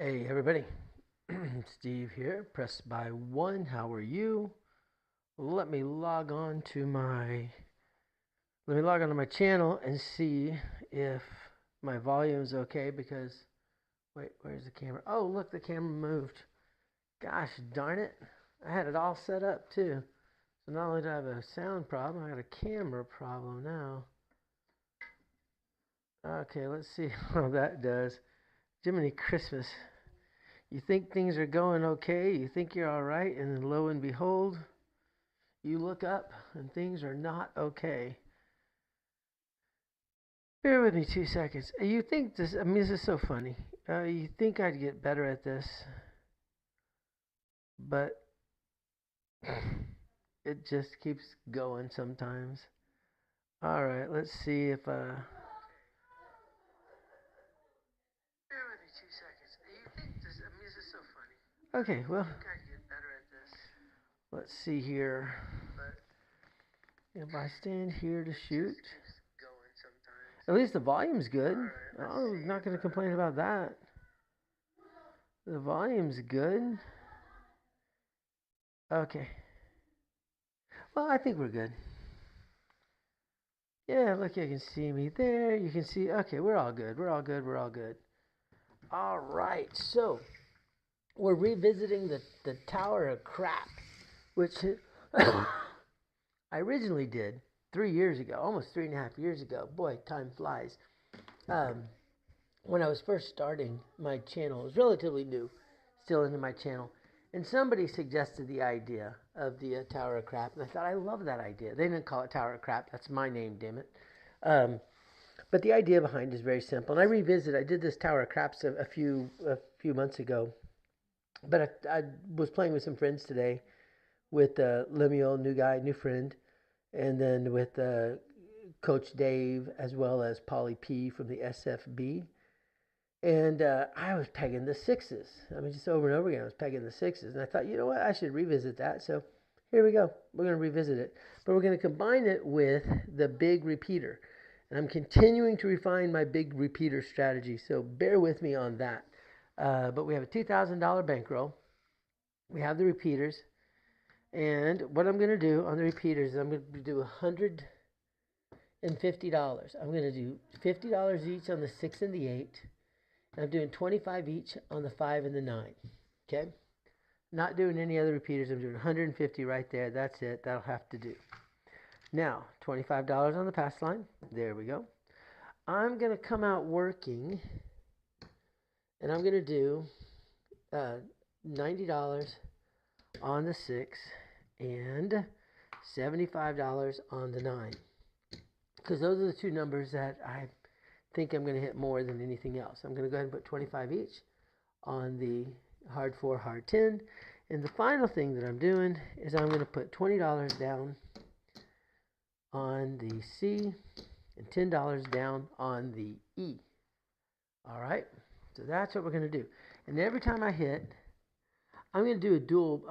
Hey everybody, Steve here. Press by one. How are you? Let me log on to my channel and see if my volume is okay. Because wait, where's the camera? Oh, look, the camera moved. Gosh darn it! I had it all set up too. So not only do I have a sound problem, I got a camera problem now. Okay, let's see how that does. Jiminy Christmas. You think things are going okay, you think you're all right, and then lo and behold, you look up and things are not okay. Bear with me 2 seconds. You think this, I mean, this is so funny. You think I'd get better at this, but it just keeps going sometimes. All right, let's see if. Bear with me 2 seconds. You think this, I mean, this is so funny. Okay, well, I think I'd get better at this. Let's see here. If I stand here to shoot, at least the volume's good. I'm not going to complain about that. The volume's good. Okay. Well, I think we're good. Yeah, look, you can see me there. You can see, okay, we're all good. We're all good. We're all good. All right, so we're revisiting the Tower of Crap, which I originally did 3 years ago, almost 3.5 years ago. Boy, time flies. When I was first starting my channel, it was relatively new, still into my channel, and somebody suggested the idea of the Tower of Crap, and I thought, I love that idea. They didn't call it Tower of Crap. That's my name, damn it. But the idea behind it is very simple. And I did this Tower of Craps a few months ago. But I was playing with some friends today, with Lemuel, new guy, new friend, and then with Coach Dave, as well as Polly P from the SFB. And I was pegging the sixes. I mean, just over and over again, I was pegging the sixes. And I thought, you know what, I should revisit that. So here we go. We're going to revisit it. But we're going to combine it with the big repeater. And I'm continuing to refine my big repeater strategy. So bear with me on that. But we have a $2,000 bankroll. We have the repeaters. And what I'm going to do on the repeaters is I'm going to do $150. I'm going to do $50 each on the 6 and the 8. I'm doing 25 each on the 5 and the 9. Okay? Not doing any other repeaters. I'm doing 150 right there. That's it. That'll have to do. Now, $25 on the pass line. There we go. I'm going to come out working, and I'm going to do $90 on the 6 and $75 on the 9. Because those are the two numbers that I think I'm going to hit more than anything else. I'm going to go ahead and put 25 each on the hard 4, hard 10. And the final thing that I'm doing is I'm going to put $20 down on the C and $10 down on the E. All right, so that's what we're going to do. And every time I hit, I'm going to do a dual.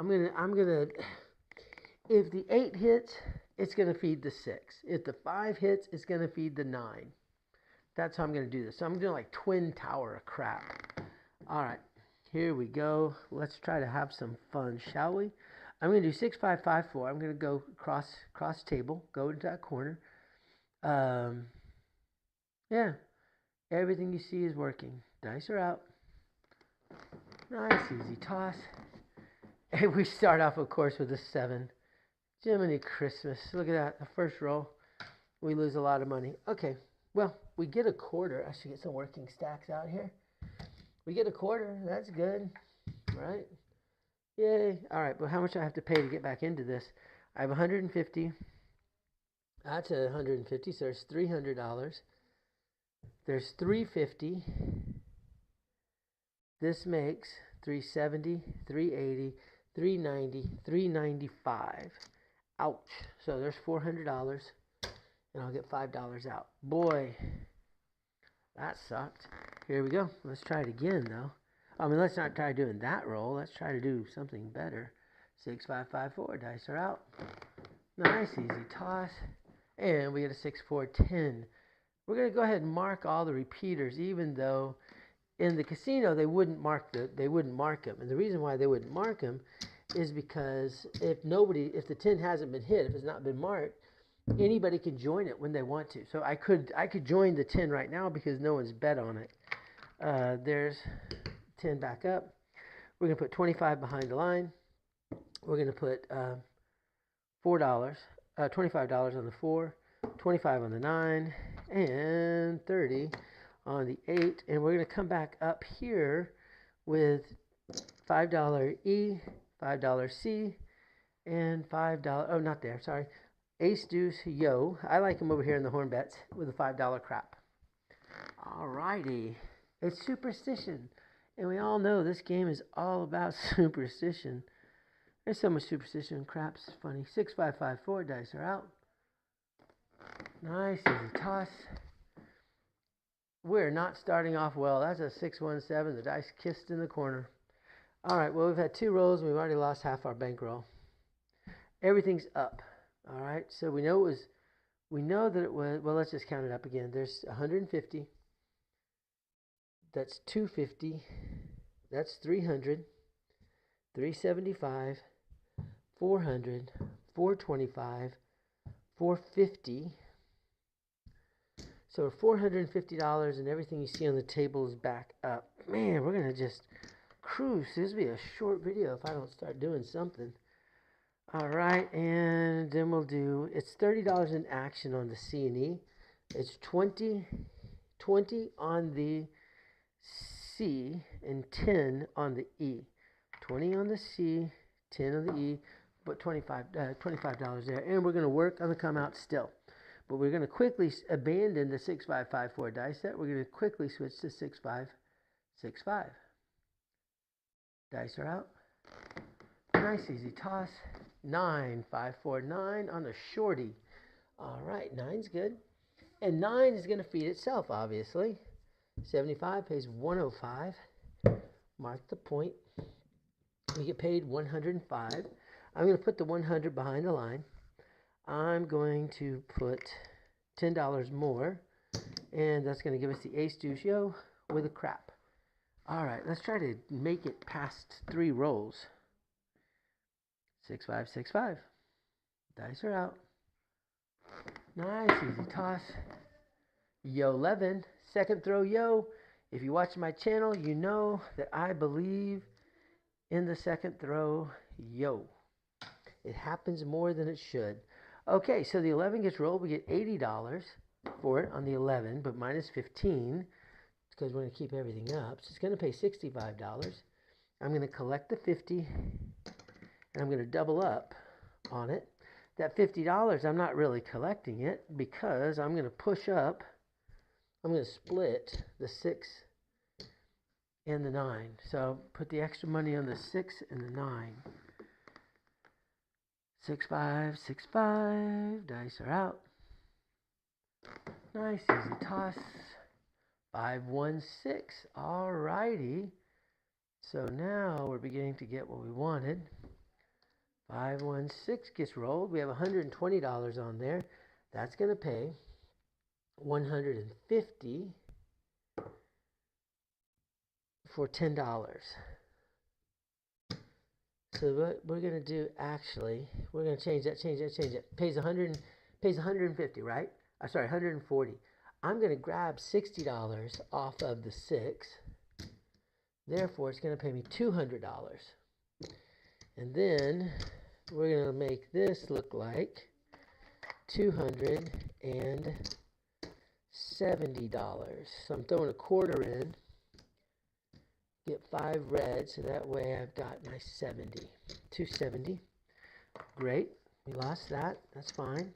If the 8 hits, it's going to feed the 6. If the 5 hits, it's going to feed the 9. That's how I'm going to do this. So I'm doing like twin tower of crap. All right, here we go. Let's try to have some fun, shall we? I'm going to do 6, 5, 5, 4. I'm going to go cross table, go into that corner. Yeah, everything you see is working. Dice are out. Nice, easy toss. And we start off, of course, with a 7. Jiminy Christmas. Look at that. The first roll, we lose a lot of money. Okay, well, we get a quarter. I should get some working stacks out here. We get a quarter. That's good, right? Yay. All right, but how much do I have to pay to get back into this? I have 150. That's 150, so there's $300. There's 350. This makes 370, 380, 390, 395. Ouch. So there's $400, and I'll get $5 out. Boy, that sucked. Here we go. Let's try it again, though. I mean, let's not try doing that roll. Let's try to do something better. 6, 5, 5, 4. Dice are out. Nice, easy toss. And we get a 6, 4, 10. We're going to go ahead and mark all the repeaters, even though in the casino they wouldn't mark them, and the reason why they wouldn't mark them is because if the tin hasn't been hit, if it's not been marked, anybody can join it when they want to. So I could join the tin right now because no one's bet on it. There's 10 back up. We're going to put 25 behind the line. We're going to put $4, $25 on the 4, 25 on the 9, and 30 on the 8. And we're going to come back up here with $5 E, $5 C, and $5. Oh, not there. Sorry. Ace, deuce, yo. I like them over here in the horn bets with a $5 crap. Alrighty. It's superstition. And we all know this game is all about superstition. There's so much superstition in craps. It's funny. 6, 5, 5, 4. Dice are out. Nice, easy toss. We're not starting off well. That's a 6, 1, 7. The dice kissed in the corner. Alright, well, we've had 2 rolls and we've already lost half our bankroll. Everything's up. Alright, so we know that it was, well, let's just count it up again. There's 150. That's 250. That's 300. 375. 400. 425. 450. So $450 and everything you see on the table is back up. Man, we're going to just cruise. This will be a short video if I don't start doing something. Alright, and then we'll do, it's $30 in action on the C and E. It's 20 on the C and 10 on the E. 20 on the C, 10 on the E, but $25 there. And we're going to work on the come out still. But we're going to quickly abandon the 6, 5, 5, 4 dice set. We're going to quickly switch to 6, 5, 6, 5. Dice are out. Nice easy toss. 9, 5, 4, 9 on a shorty. Alright, 9's good. And 9 is going to feed itself, obviously. 75 pays 105. Mark the point. We get paid 105. I'm going to put the 100 behind the line. I'm going to put $10 more. And that's going to give us the ace deuce yo with a crap. Alright, let's try to make it past 3 rolls. 6, 5, 6, 5. Dice are out. Nice, easy toss. Yo 11. Second throw yo. If you watch my channel, you know that I believe in the second throw yo. It happens more than it should. Okay, so the 11 gets rolled. We get $80 for it on the 11, but minus 15 because we're going to keep everything up. So it's going to pay $65. I'm going to collect the 50. And I'm going to double up on it. That $50, I'm not really collecting it because I'm going to push up. I'm going to split the 6 and the 9. So put the extra money on the 6 and the 9. 6, 5, 6, 5. Dice are out. Nice, easy toss. 5, 1, 6. Alrighty. So now we're beginning to get what we wanted. 5, 1, 6 gets rolled. We have $120 on there. That's going to pay $150 for $10. So what we're going to do, actually, we're going to change that. Pays $150, right? Sorry, 140. I'm going to grab $60 off of the 6. Therefore, it's going to pay me $200. And then we're going to make this look like $270. So I'm throwing a quarter in. Get 5 red, so that way I've got my 70. 270. Great. We lost that. That's fine.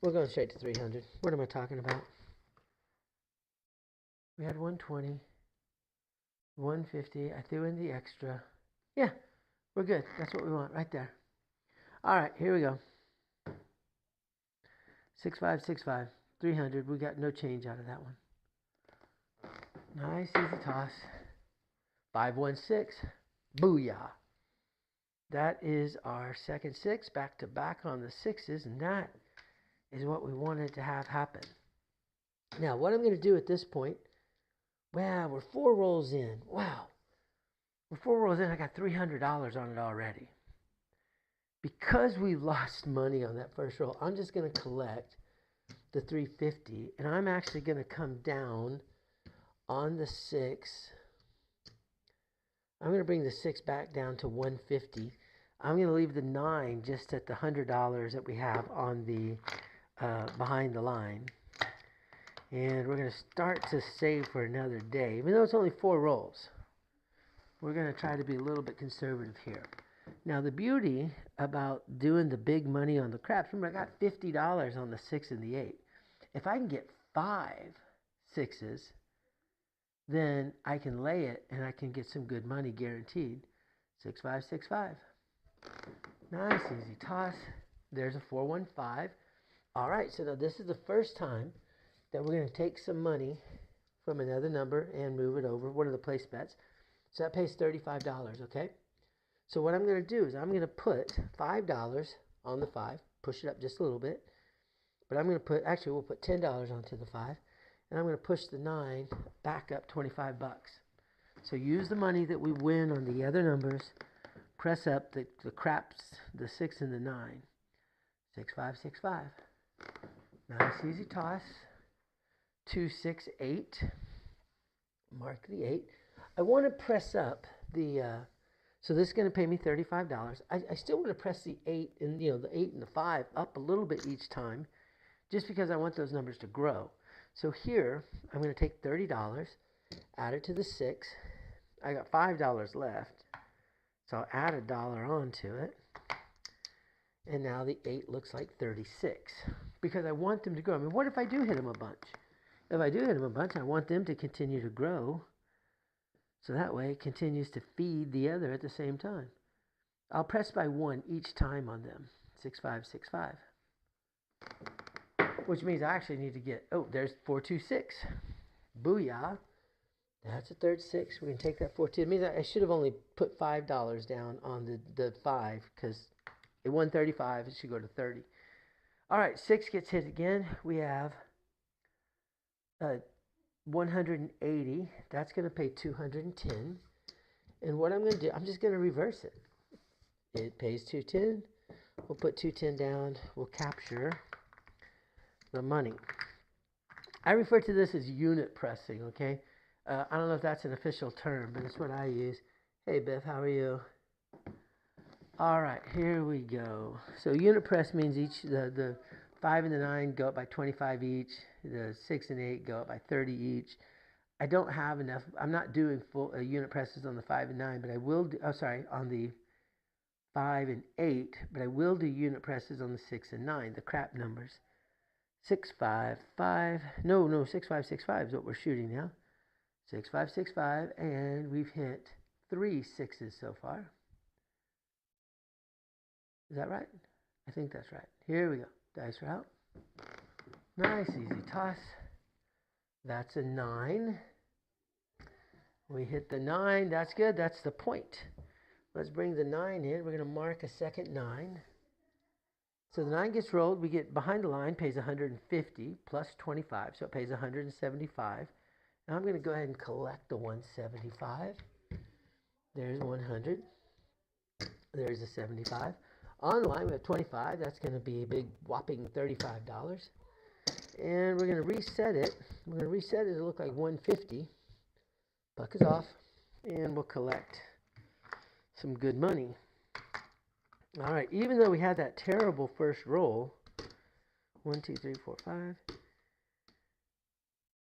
We're going straight to 300. What am I talking about? We had 120. 150. I threw in the extra. Yeah, we're good. That's what we want right there. All right, here we go. 6, 5, 6, 5. 300. We got no change out of that one. Nice, easy toss. 5, 1, 6. Booyah. That is our second 6. Back to back on the 6s, and that is what we wanted to have happen. Now, what I'm going to do at this point, wow, we're 4 rolls in. Wow. We're 4 rolls in. I got $300 on it already. Because we lost money on that first roll, I'm just going to collect the 350, and I'm actually going to come down on the 6. I'm going to bring the 6 back down to 150. I'm going to leave the 9 just at the $100 that we have on the behind the line. And we're going to start to save for another day. Even though it's only 4 rolls, we're going to try to be a little bit conservative here. Now, the beauty about doing the big money on the craps, remember I got $50 on the 6 and the 8. If I can get 5 6s, then I can lay it and I can get some good money guaranteed. 6 5 6 5. Nice, easy toss. There's a 415. All right, so now this is the first time that we're going to take some money from another number and move it over. One of the place bets. So that pays $35, okay? So what I'm going to do is I'm going to put $5 on the 5, push it up just a little bit. But I'm going to put, actually we'll put $10 onto the 5. And I'm going to push the 9 back up 25 bucks. So use the money that we win on the other numbers. Press up the craps, the 6 and the 9. 6 5 6 5. Nice easy toss. 2 6 8. Mark the 8. I want to press up the so this is going to pay me $35. I still want to press the 8 and the 8 and the 5 up a little bit each time, just because I want those numbers to grow. So here I'm going to take $30, add it to the 6. I got $5 left, so I'll add $1 onto it. And now the 8 looks like 36 because I want them to grow. I mean, what if I do hit them a bunch? If I do hit them a bunch, I want them to continue to grow. So that way it continues to feed the other at the same time. I'll press by 1 each time on them. 6 5 6 5. Which means I actually need to get, there's 4 2 6. Booyah. That's a third 6. We can take that 4 2. It means I should have only put $5 down on the 5 because it won 35. It should go to 30. All right, 6 gets hit again. We have 180. That's going to pay 210. And what I'm going to do, I'm just going to reverse it. It pays 210. We'll put 210 down. We'll capture the money. I refer to this as unit pressing, okay? I don't know if that's an official term, but it's what I use. Hey, Biff, how are you? All right, here we go. So unit press means the 5 and the 9 go up by 25 each. The 6 and 8 go up by 30 each. I don't have enough. I'm not doing full unit presses on the 5 and 9, but I will do, on the 5 and 8, but I will do unit presses on the 6 and 9, the crap numbers. 6 5 5. No, 6 5 6 5 is what we're shooting now. 6 5 6 5, and we've hit 3 6s so far. Is that right? I think that's right. Here we go. Dice are out. Nice, easy toss. That's a 9. We hit the 9. That's good. That's the point. Let's bring the 9 in. We're going to mark a second 9. So the 9 gets rolled. We get behind the line, pays 150 plus 25. So it pays 175. Now I'm going to go ahead and collect the 175. There's 100. There's a 75. On the line, we have 25. That's going to be a big whopping $35. And we're going to reset it. We're going to reset it to look like 150. Buck is off. And we'll collect some good money. All right. Even though we had that terrible first roll, 1, 2, 3, 4, 5.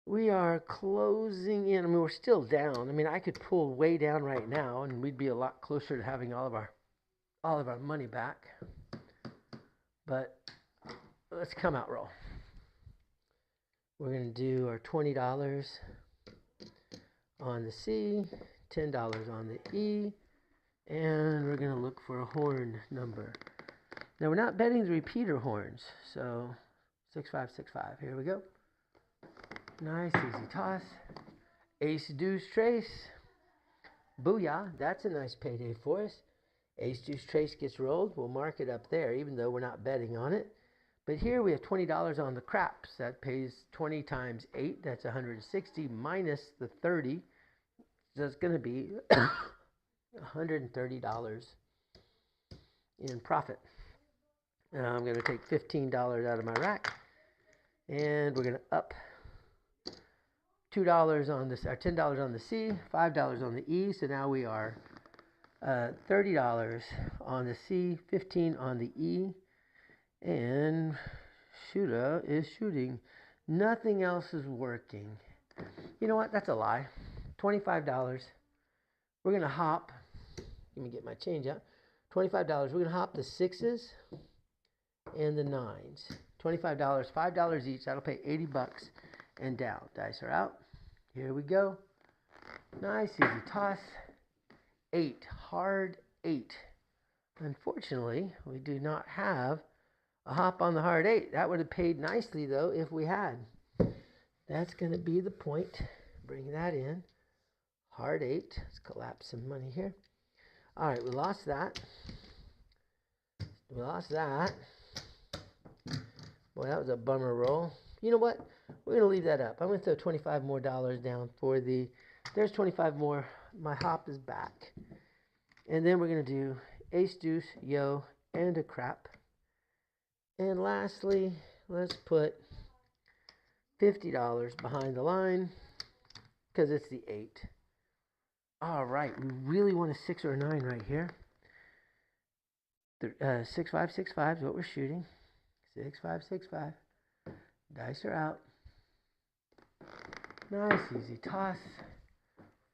We are closing in. I mean, we're still down. I mean, I could pull way down right now, and we'd be a lot closer to having all of our money back. But let's come out roll. We're going to do our $20 on the C, $10 on the E, and we're going to look for a horn number. Now, we're not betting the repeater horns, so 6 5 6 5. Here we go. Nice, easy toss. Ace, deuce, trace. Booyah. That's a nice payday for us. Ace, deuce, trace gets rolled. We'll mark it up there, even though we're not betting on it. But here we have $20 on the craps. That pays 20 times 8. That's 160 minus the 30. So it's going to be $130 in profit. Now I'm going to take $15 out of my rack, and we're going to up $2 on this, or $10 on the C, $5 on the E. So now we are $30 on the C, 15 on the E, and shooter is shooting. Nothing else is working. You know what? That's a lie. $25. We're going to hop. Let me get my change out. $25. We're going to hop the 6s and the 9s. $25, $5 each. That'll pay $80 and down. Dice are out. Here we go. Nice, easy toss. 8. Hard 8. Unfortunately, we do not have a hop on the hard 8. That would have paid nicely, though, if we had. That's going to be the point. Bring that in. Hard 8. Let's collapse some money here. All right, we lost that. We lost that. Boy, that was a bummer roll. You know what? We're going to leave that up. I'm going to throw $25 more down for the... There's 25 more. My hop is back. And then we're going to do ace, deuce, yo, and a crap. And lastly, let's put $50 behind the line because it's the 8. All right, we really want a 6 or a 9 right here. 6, 5, 6, 5 is what we're shooting. 6, 5, 6, 5. Dice are out. Nice, easy toss.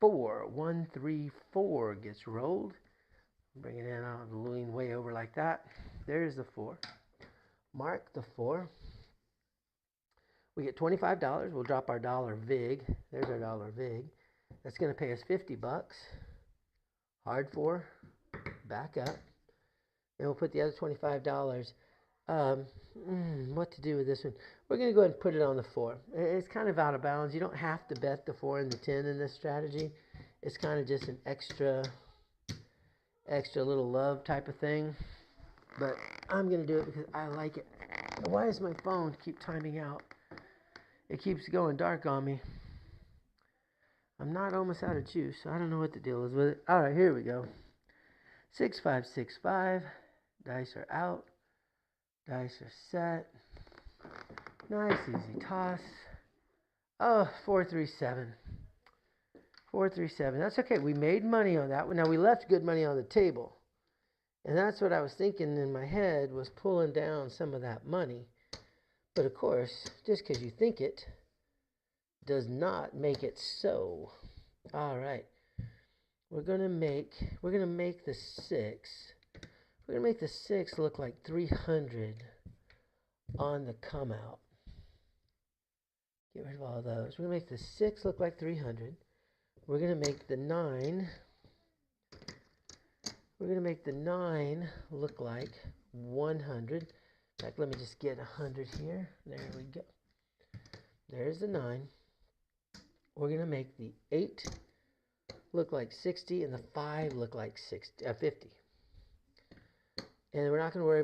4, 1, 3, 4 gets rolled. Bring it in, I'll lean way over like that. There's the 4. Mark the 4. We get $25. We'll drop our dollar VIG. There's our dollar VIG. That's going to pay us $50. Hard 4. Back up. And we'll put the other $25. What to do with this one? We're going to go ahead and put it on the 4. It's kind of out of bounds. You don't have to bet the 4 and the 10 in this strategy. It's kind of just an extra little love type of thing. But I'm going to do it because I like it. Why does my phone keep timing out? It keeps going dark on me. I'm not almost out of juice. So I don't know what the deal is with it. All right, here we go. 6, 5, 6, 5. Dice are out. Dice are set. Nice, easy toss. Oh, 4, 3, 7. 4, 3, 7. That's okay. We made money on that one. Now, we left good money on the table. And that's what I was thinking in my head, was pulling down some of that money. But, of course, just because you think it does not make it so. All right. We're going to make the 6. We're going to make the 6 look like 300 on the come out. Get rid of all those. We're going to make the 6 look like 300. We're going to make the 9. We're going to make the 9 look like 100. In fact, let me just get 100 here. There we go. There's the 9. We're going to make the 8 look like 60 and the 5 look like 50. And we're not going to worry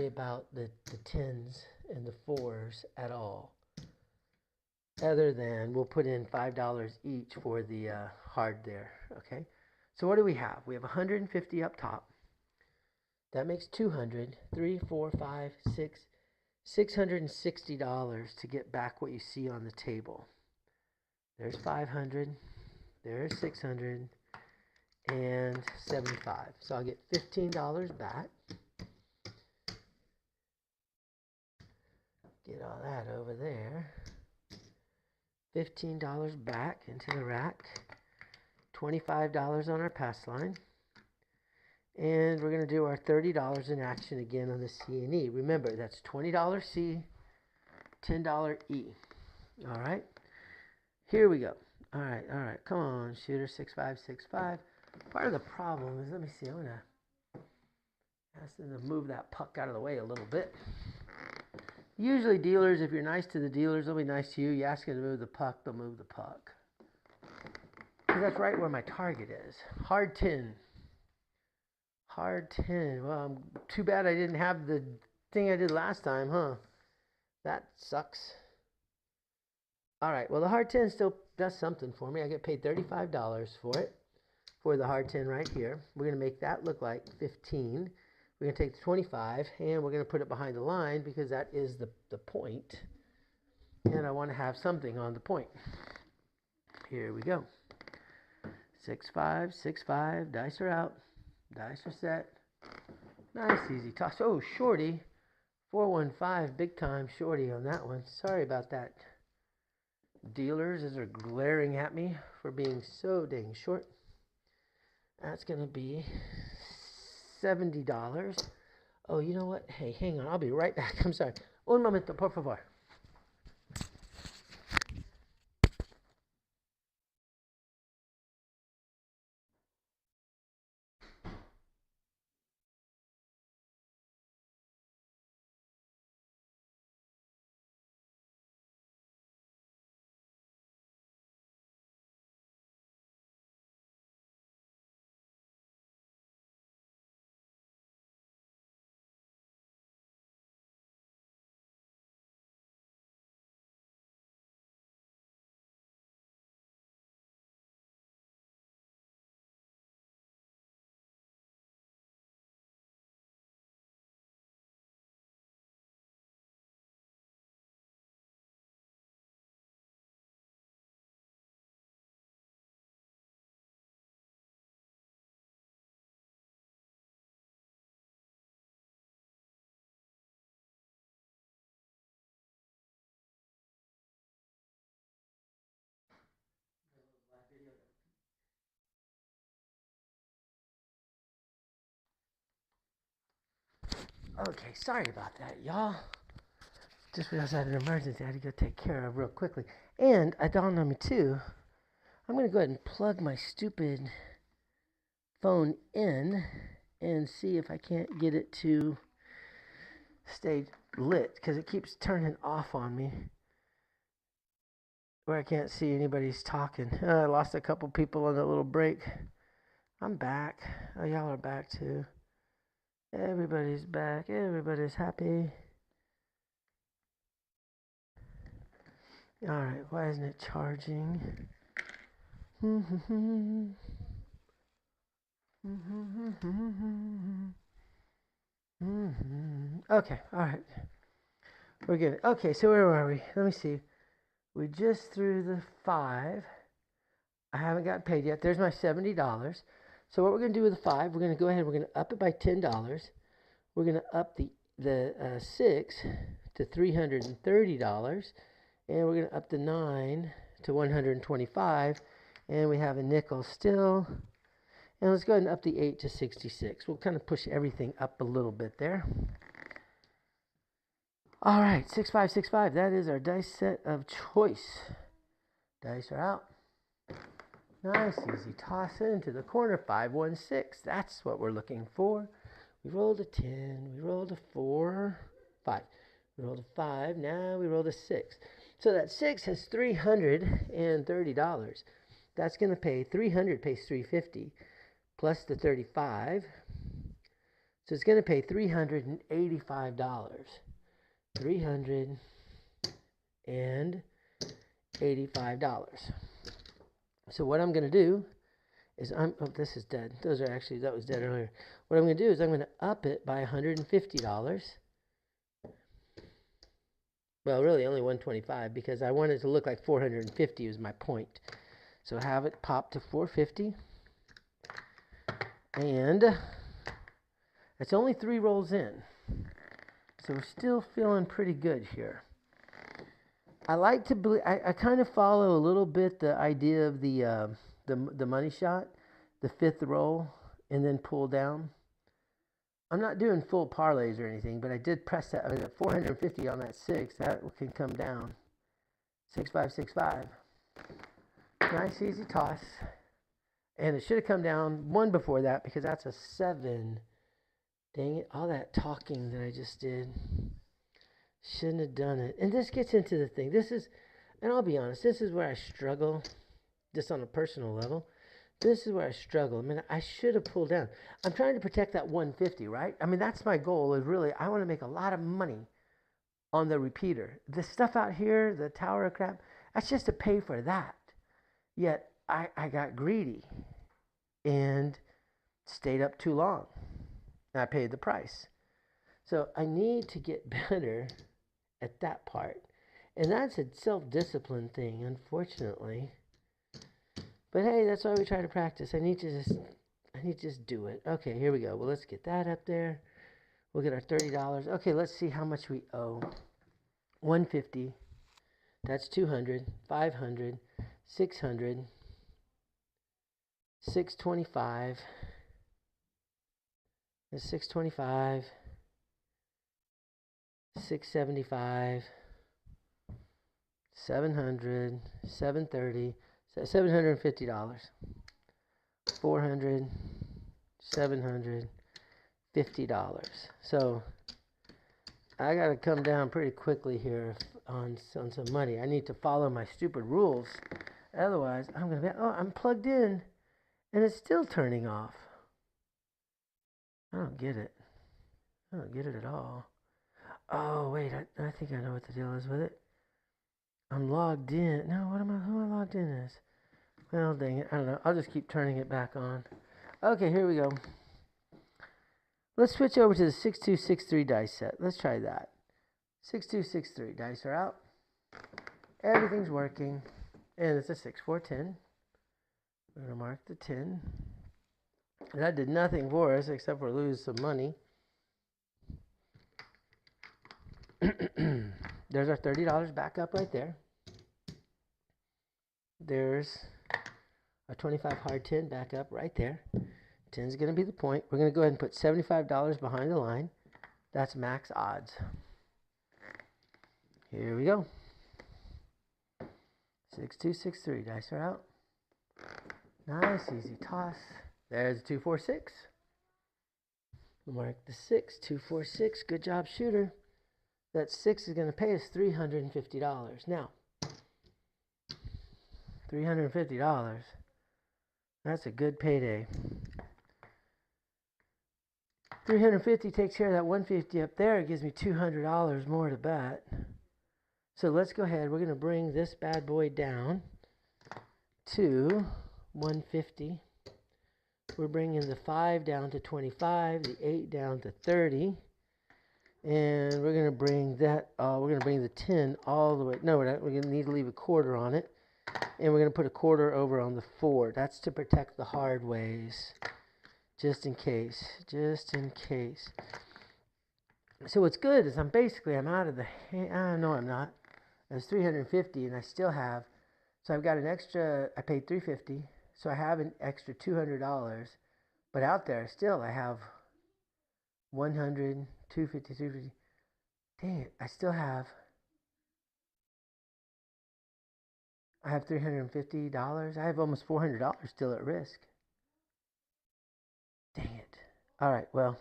about the 10s and the 4s at all. Other than we'll put in $5 each for the hard there. Okay. So what do we have? We have 150 up top. That makes 200. 3, 4, 5, 6. $660 to get back what you see on the table. There's 500. There's 600. And 75. So I'll get $15 back. Get all that over there. $15 back into the rack. $25 on our pass line. And we're going to do our $30 in action again on the C and E. Remember, that's $20 C, $10 E. All right. Here we go. All right. Come on, shooter. 6, 5, 6, 5. Part of the problem is, let me see. I'm going to ask them to move that puck out of the way a little bit. Usually dealers, if you're nice to the dealers, they'll be nice to you. You ask them to move the puck, they'll move the puck. Because that's right where my target is. Hard 10. Hard 10. Well, too bad I didn't have the thing I did last time, huh? That sucks. All right, well, the hard 10 still does something for me. I get paid $35 for it, for the hard 10 right here. We're going to make that look like 15. We're going to take the 25, and we're going to put it behind the line because that is the point. And I want to have something on the point. Here we go. 6, 5, 6, 5. Dice are out. Dice are set. Nice, easy toss. Oh, shorty. 415, big time shorty on that one. Sorry about that, dealers, as they're glaring at me for being so dang short. That's going to be $70. Oh, you know what? Hey, hang on. I'll be right back. I'm sorry. Un momento, por favor. Okay, sorry about that, y'all. Just because I had an emergency, I had to go take care of real quickly. And it dawned on me, too, I'm going to go ahead and plug my stupid phone in and see if I can't get it to stay lit, because it keeps turning off on me where I can't see anybody's talking. I lost a couple people on the little break. I'm back. Oh, y'all are back too. Everybody's back. Everybody's happy. Alright, why isn't it charging? Okay, alright. We're good. Okay, so where are we? Let me see. We just threw the 5. I haven't got paid yet. There's my $70. So what we're going to do with the 5, we're going to go ahead and we're going to up it by $10. We're going to up the 6 to $330. And we're going to up the 9 to $125. And we have a nickel still. And let's go ahead and up the 8 to $66. We'll kind of push everything up a little bit there. All right, 6565. That is our dice set of choice. Dice are out. Nice, easy toss into the corner. 516. That's what we're looking for. We rolled a 10. We rolled a 4. 5. We rolled a 5. Now we rolled a 6. So that 6 has $330. That's going to pay $300 pays $350 plus the 35. So it's going to pay $385. $385. So what I'm going to do is this is dead. That was dead earlier. What I'm going to do is I'm going to up it by $150. Well, really only $125 because I wanted it to look like $450 was my point. So have it pop to $450. And it's only 3 rolls in. So we're still feeling pretty good here. I like to believe, I kind of follow a little bit the idea of the money shot, the 5th roll, and then pull down. I'm not doing full parlays or anything, but I did press that. I mean, at 450 on that 6, that can come down. 6565. Nice, easy toss. And it should have come down 1 before that because that's a 7. Dang it, all that talking that I just did. Shouldn't have done it. And this gets into the thing. This is, and I'll be honest, this is where I struggle, just on a personal level. This is where I struggle. I mean, I should have pulled down. I'm trying to protect that 150, right? I mean, that's my goal. Is really I want to make a lot of money on the repeater. This stuff out here, the tower of crap, that's just to pay for that. Yet I got greedy and stayed up too long. And I paid the price. So I need to get better at that part. And that's a self-discipline thing, unfortunately. But hey, that's why we try to practice. I need to just do it. Okay, here we go. Well, let's get that up there. We'll get our $30. Okay, let's see how much we owe. 150. That's 200, 500, 600, 625. That's 625, 675, 700, 730, $750. 400, $750. So I got to come down pretty quickly here on some money. I need to follow my stupid rules. Otherwise, I'm going to be, I'm plugged in and it's still turning off. I don't get it. I don't get it at all. Oh, wait, I think I know what the deal is with it. I'm logged in. No, who am I logged in as? Well, dang it. I don't know. I'll just keep turning it back on. Okay, here we go. Let's switch over to the 6263 dice set. Let's try that. 6263 dice are out. Everything's working. And it's a 6-4-10. We're going to mark the 10. That did nothing for us except for lose some money. There's our $30 back up right there. There's our 25 hard 10 back up right there. 10 is going to be the point. We're going to go ahead and put $75 behind the line. That's max odds. Here we go. 6263 dice are out. Nice, easy toss. There's a 246. Mark the 6, 246. Good job, shooter. That 6 is going to pay us $350. Now, $350. That's a good payday. 350 takes care of that 150 up there. It gives me $200 more to bet. So let's go ahead. We're going to bring this bad boy down to 150. We're bringing the 5 down to 25, the 8 down to 30. And we're going to bring that, we're going to bring the 10 all the way. No, we're not. We're going to need to leave a quarter on it. And we're going to put a quarter over on the 4. That's to protect the hard ways. Just in case. Just in case. So what's good is I'm out of the, no I'm not. It's 350 and I still have, so I've got an extra, I paid 350, so I have an extra $200, but out there still I have 100, 250, 350. Dang it, I still have, I have $350. I have almost $400 still at risk. Dang it. All right, well,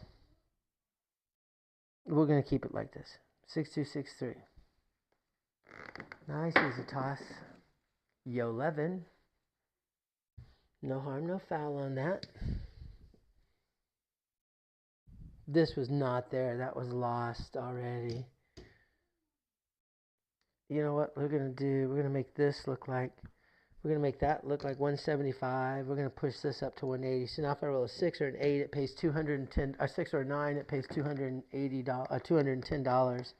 we're going to keep it like this. 6263. Nice, easy toss. Yo 11. No harm, no foul on that. This was not there. That was lost already. You know what we're going to do? We're going to make this look like, we're going to make that look like 175. We're going to push this up to 180. So now if I roll a 6 or an 8, it pays $210. A 6 or a 9, it pays $210.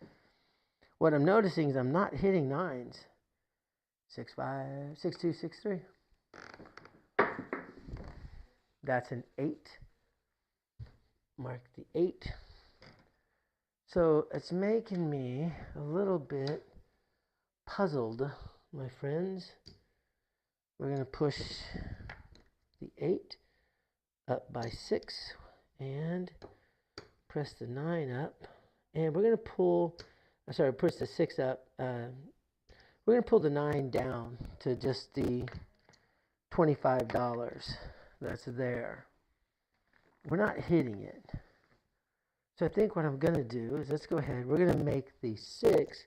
What I'm noticing is I'm not hitting 9s. 6, 5, 6, 2, 6, 3. That's an 8. Mark the 8. So it's making me a little bit puzzled, my friends. We're going to push the 8 up by 6 and press the 9 up. And we're going to pull, push the 6 up. We're going to pull the 9 down to just the $25 that's there. We're not hitting it. So I think what I'm going to do is let's go ahead. We're going to make the 6.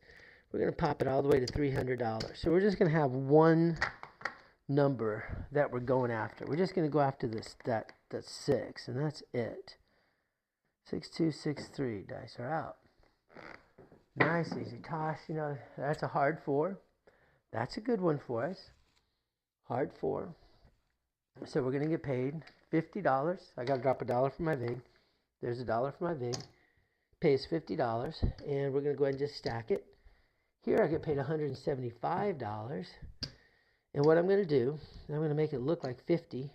We're going to pop it all the way to $300. So we're just going to have one number that we're going after. We're just going to go after that 6, and that's it. 6, 2, 6, 3. Dice are out. Nice, easy toss. You know, that's a hard 4. That's a good one for us. Hard 4. So we're going to get paid $50. I got to drop $1 for my vig. There's $1 for my vig. Pays $50, and we're going to go ahead and just stack it. Here I get paid $175. And what I'm going to do, I'm going to make it look like 50.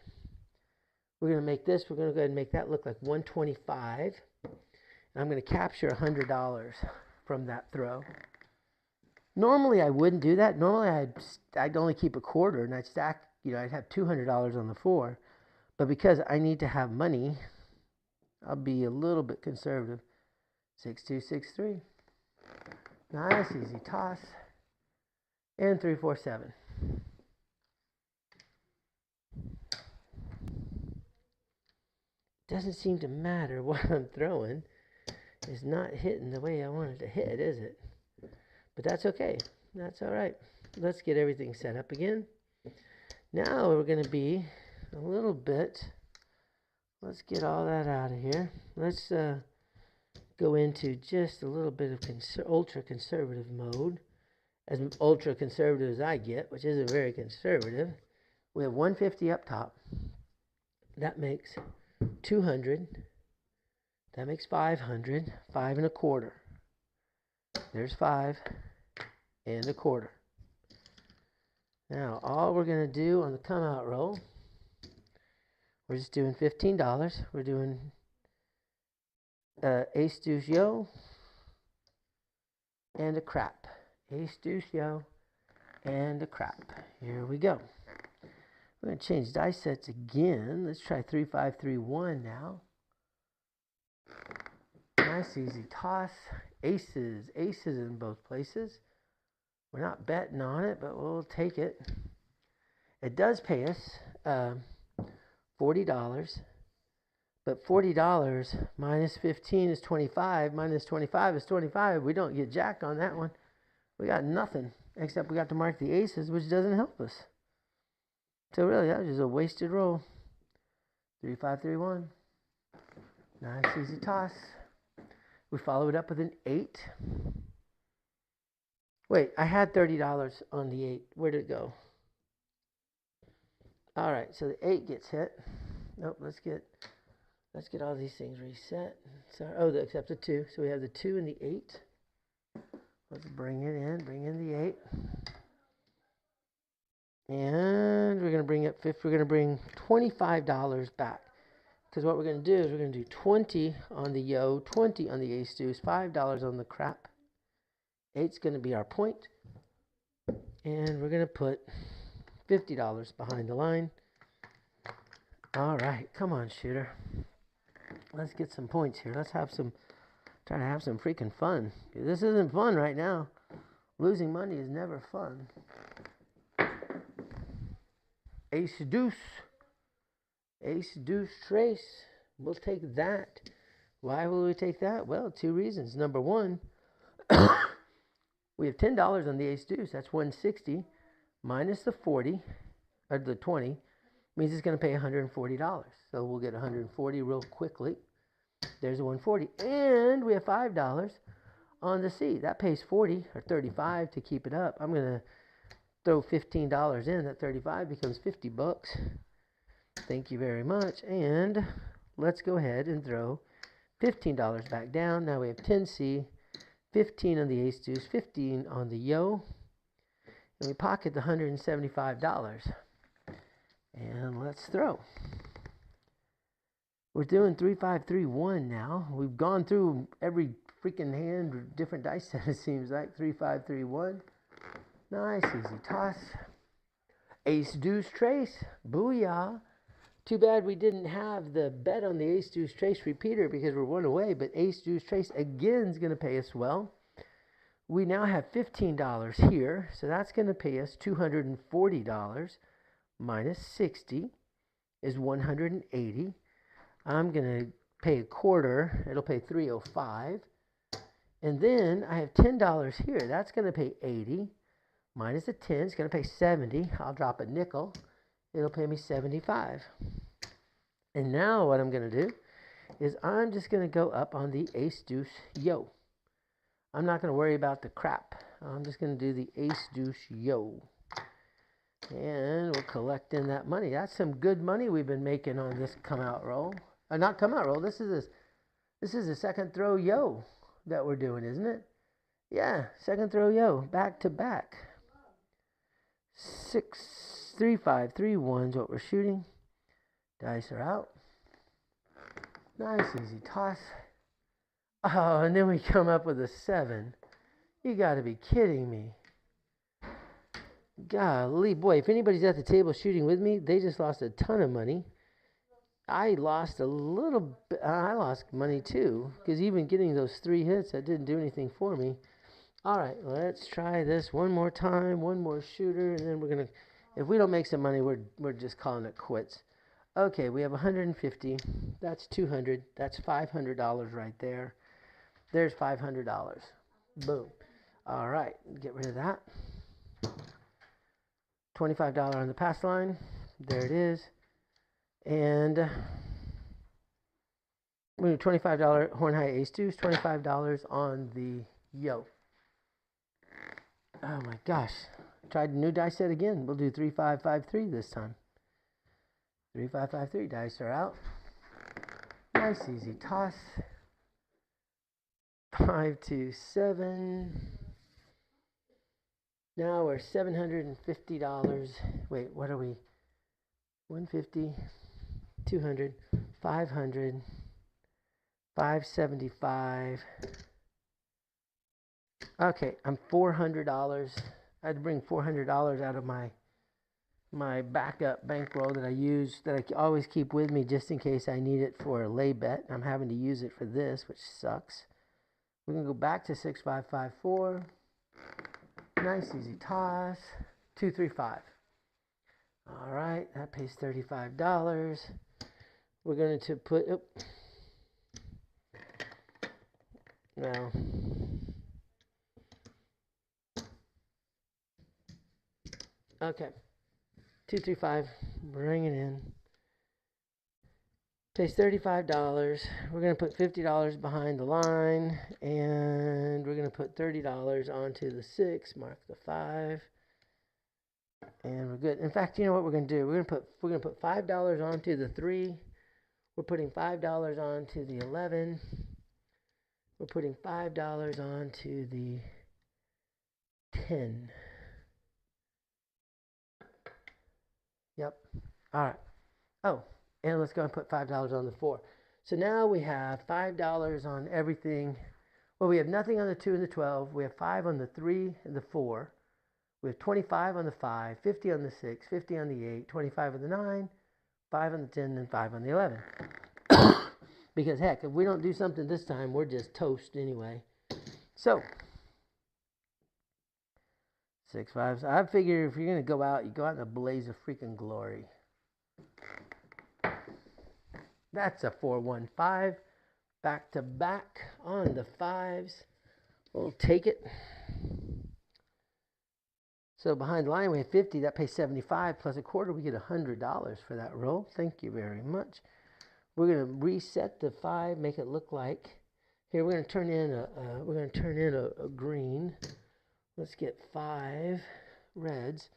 We're going to make this, we're going to go ahead and make that look like 125. And I'm going to capture $100 from that throw. Normally I wouldn't do that. Normally I'd only keep a quarter and I'd stack, you know, I'd have $200 on the 4. But because I need to have money, I'll be a little bit conservative. 6, 2, 6, 3. Nice, easy toss. And 3, 4, 7. Doesn't seem to matter what I'm throwing. It's not hitting the way I wanted to hit, is it? But that's okay. That's all right. Let's get everything set up again. Now we're going to be a little bit. Let's get all that out of here. Let's go into just a little bit of ultra-conservative mode. As ultra-conservative as I get, which isn't very conservative. We have 150 up top. That makes 200. That makes 500. 5 1/4. There's 5 1/4. Now, all we're going to do on the come out roll, we're just doing $15. We're doing ace, deuce, yo, and a crap. Ace, deuce, yo, and a crap. Here we go. We're going to change dice sets again. Let's try 3, 5, 3, 1 now. Nice, easy toss. Aces. Aces in both places. We're not betting on it, but we'll take it. It does pay us $40. But $40 minus 15 is 25. Minus 25 is 25. We don't get jack on that one. We got nothing. Except we got to mark the aces, which doesn't help us. So really, that was just a wasted roll. 3, 5, 3, 1. Nice, easy toss. We follow it up with an 8. Wait, I had $30 on the 8. Where did it go? All right, so the 8 gets hit. Nope, let's get all these things reset. Sorry, oh, except the 2. So we have the 2 and the 8. Let's bring it in. Bring in the 8. And we're going to bring up we're going to bring $25 back. Because what we're going to do is we're going to do 20 on the yo, 20 on the ace deuce, $5 on the crap. 8's going to be our point. And we're going to put $50 behind the line. All right, come on, shooter. Let's get some points here. Let's have some, try to have some freaking fun. This isn't fun right now. Losing money is never fun. Ace deuce. Ace deuce trace. We'll take that. Why will we take that? Well, 2 reasons. Number 1, we have $10 on the ace deuce. That's 160 minus the 40 or the 20 means it's going to pay $140. So we'll get 140 real quickly. There's a 140, and we have $5 on the C. That pays 40 or 35 to keep it up. I'm going to throw $15 in. That 35 becomes $50. Thank you very much. And let's go ahead and throw $15 back down. Now we have 10C, 15 on the ace deuce, 15 on the yo, and we pocket the $175. And let's throw. We're doing 3, 5, 3, 1 now. We've gone through every freaking hand, different dice set, it seems like. 3, 5, 3, 1. Nice, easy toss. Ace deuce trace. Booyah. Too bad we didn't have the bet on the ace deuce trace repeater because we're 1 away, but ace deuce trace again is going to pay us well. We now have $15 here, so that's going to pay us $240 minus 60 is 180. I'm going to pay a quarter. It'll pay $305. And then I have $10 here. That's going to pay 80 minus the 10. It's going to pay 70. I'll drop a nickel. It'll pay me 75. And now what I'm going to do is I'm just going to go up on the ace deuce yo. I'm not going to worry about the crap. I'm just going to do the ace deuce yo. And we'll collect in that money. That's some good money we've been making on this come out roll. Not come out roll. This is a second throw yo that we're doing, isn't it? Yeah, second throw yo, back to back. 6, 3, 5, 3, 1 is what we're shooting. Dice are out. Nice easy toss. Oh, and then we come up with a 7. You got to be kidding me. Golly, boy, if anybody's at the table shooting with me, they just lost a ton of money. I lost a little bit. I lost money too, because even getting those 3 hits, that didn't do anything for me. All right, let's try this one more time, one more shooter, and then we're going to, if we don't make some money, we're just calling it quits. Okay, we have 150. That's 200. That's $500 right there. There's $500. Boom. All right, get rid of that. $25 on the pass line. There it is. And we have $25 horn high ace deuce, $25 on the yo. Oh my gosh. Tried a new dice set again. We'll do 3, 5, 5, 3 this time. 3, 5, 5, 3. Dice are out. Nice easy toss. 5, 2, 7. Now we're $750. Wait, what are we? 150, 200, 500, 575. Okay, I'm $400. I had to bring $400 out of my backup bankroll that I use, that I always keep with me just in case I need it for a lay bet. I'm having to use it for this, which sucks. We're going to go back to 6, 5, 5, 4. Nice easy toss. 2, 3, 5. All right, that pays $35. We're going to put, well, okay, 2, 3, 5, bring it in. Pays $35. We're going to put $50 behind the line, and we're going to put $30 onto the 6, mark the 5. And we're good. In fact, you know what we're going to do? We're going to put $5 onto the 3. We're putting $5 onto the 11. We're putting $5 onto the 10. Yep. All right. Oh, and let's go and put $5 on the 4. So now we have $5 on everything. Well, we have nothing on the 2 and the 12. We have 5 on the 3 and the 4. We have 25 on the 5, 50 on the 6, 50 on the 8, 25 on the 9, 5 on the 10, and 5 on the 11. Because, heck, if we don't do something this time, we're just toast anyway. So, 6, 5. So I figure if you're going to go out, you go out in a blaze of freaking glory. That's a 4, 1, 5. Back to back on the 5s. We'll take it. So behind the line, we have 50. That pays 75 plus a quarter. We get $100 for that roll. Thank you very much. We're going to reset the 5, make it look like. Here, we're going to turn in a green. Let's get 5 reds.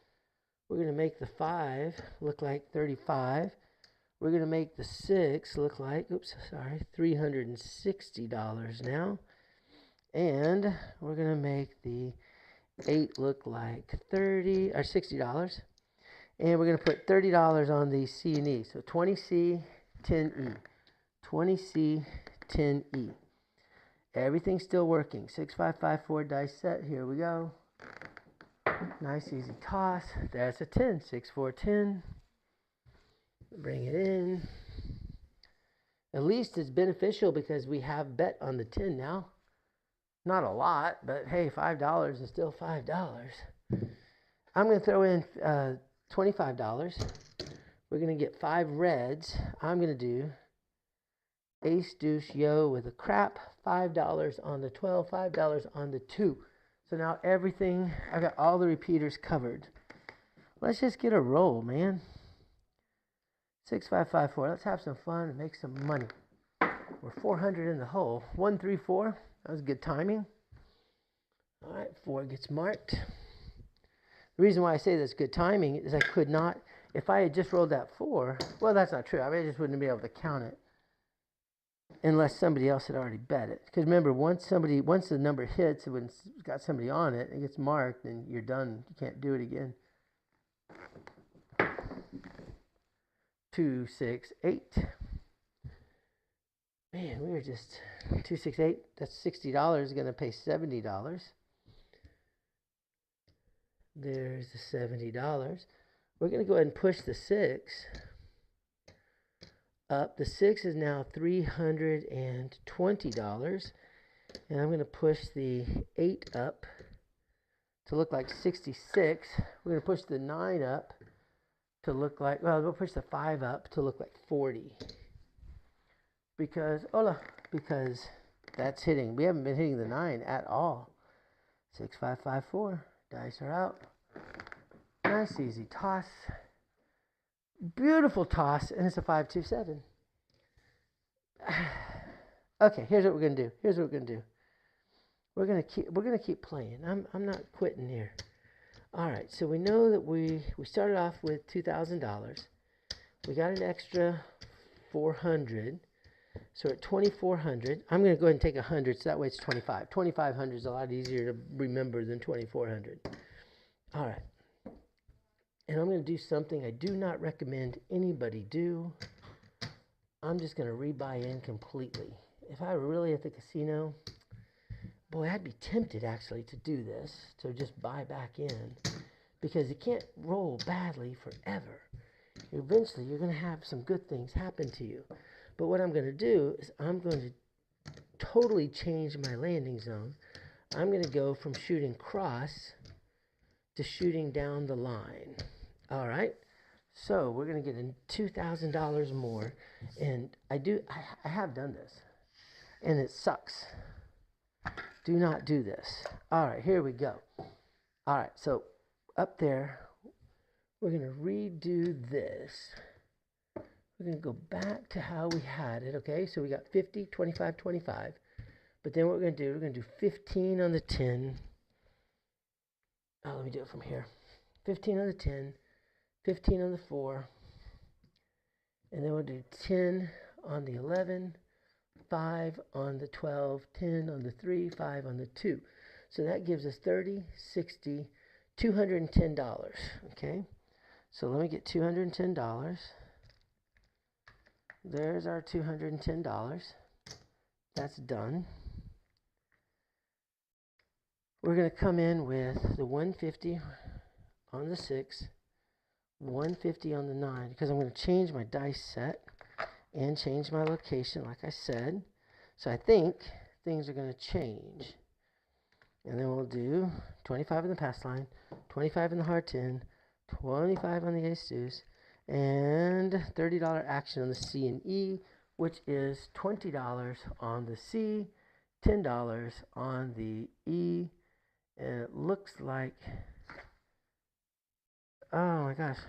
We're going to make the 5 look like 35. We're going to make the 6 look like, $360 now. And we're going to make the 8 look like $60. And we're going to put $30 on the C and E. So 20C, 10E. 20C, 10E. Everything's still working. 6, 5, 5, 4 dice set. Here we go. Nice easy toss. There's a 10. 6, 4, 10. Bring it in. At least it's beneficial because we have bet on the 10 now. Not a lot, but hey, $5 is still $5. I'm going to throw in $25. We're going to get 5 reds. I'm going to do ace deuce yo with a crap. $5 on the 12, $5 on the 2. So now everything, I got all the repeaters covered. Let's just get a roll, man. 6554. Let's have some fun and make some money. We're 400 in the hole. 134. That was good timing. All right, 4 gets marked. The reason why I say that's good timing is I could not, if I had just rolled that 4, well, that's not true. I mean, I just wouldn't be able to count it unless somebody else had already bet it. Because remember, once the number hits, when it's got somebody on it, it gets marked, and you're done. You can't do it again. 2, 6, 8. Man, we were just 2, 6, 8. That's $60. Going to pay $70. There's the $70. We're going to go ahead and push the 6 up. The 6 is now $320. And I'm going to push the 8 up to look like 66. We're going to push the 9 up to look like, well, we'll push the 5 up to look like 40. Because that's hitting. We haven't been hitting the 9 at all. 6554. Dice are out. Nice, easy toss. Beautiful toss, and it's a 527. Okay, here's what we're gonna do. We're gonna keep playing. I'm not quitting here. All right, so we know that we started off with $2,000. We got an extra 400. So at 2,400, I'm going to go ahead and take 100, so that way it's 25. 2,500 is a lot easier to remember than 2,400. All right. And I'm going to do something I do not recommend anybody do. I'm just going to rebuy in completely. If I were really at the casino, boy, I'd be tempted actually to do this, to just buy back in, because you can't roll badly forever. Eventually, you're going to have some good things happen to you. But what I'm going to do is I'm going to totally change my landing zone. I'm going to go from shooting cross to shooting down the line. All right. So we're going to get $2,000 more. And I have done this. And it sucks. Do not do this. All right, here we go. All right, so up there, we're going to redo this. We're going to go back to how we had it, okay? So we got 50, 25, 25. But then what we're going to do, we're going to do 15 on the 10. Oh, let me do it from here. 15 on the 10, 15 on the 4. And then we'll do 10 on the 11, 5 on the 12, 10 on the 3, 5 on the 2. So that gives us 30, 60, $210, okay? So let me get $210. There's our $210. That's done. We're going to come in with the 150 on the 6, 150 on the 9, because I'm going to change my dice set and change my location, like I said. So I think things are going to change. And then we'll do 25 in the pass line, 25 in the hard 10, 25 on the ace deuce, and $30 action on the C and E, which is $20 on the C, $10 on the E, and it looks like, oh my gosh.